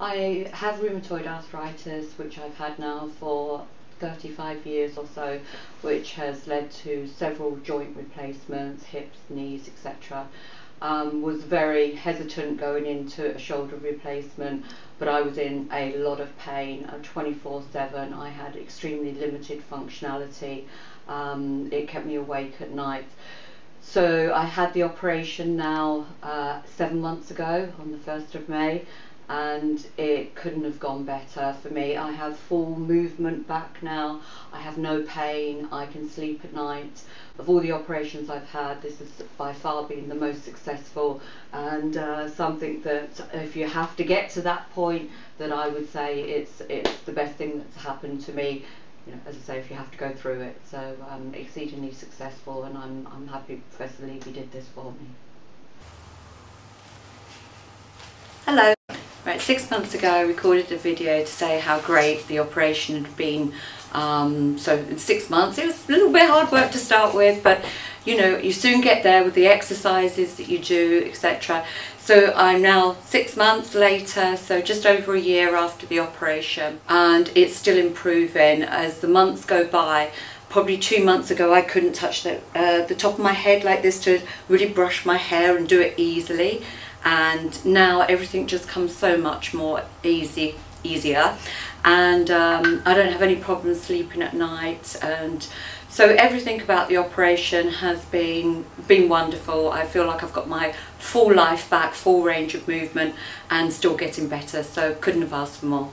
I have rheumatoid arthritis, which I've had now for 35 years or so, which has led to several joint replacements, hips, knees, etc. Was very hesitant going into a shoulder replacement, but I was in a lot of pain 24/7. I had extremely limited functionality. It kept me awake at night. So I had the operation now 7 months ago on the 1st of May, and it couldn't have gone better for me. I have full movement back now. I have no pain. I can sleep at night. Of all the operations I've had, this has by far been the most successful, and something that if you have to get to that point, that I would say it's the best thing that's happened to me. You know, as I say, if you have to go through it. So exceedingly successful, and I'm happy Professor Levy did this for me. Hello. Right, 6 months ago I recorded a video to say how great the operation had been. So in 6 months, it was a little bit hard work to start with, but you know, you soon get there with the exercises that you do, etc. So I'm now 6 months later, so just over a year after the operation, and it's still improving as the months go by. Probably 2 months ago I couldn't touch the top of my head like this to really brush my hair and do it easily, and now everything just comes so much more easier, and I don't have any problems sleeping at night, and so everything about the operation has been wonderful. I feel like I've got my full life back, full range of movement, and still getting better, so couldn't have asked for more.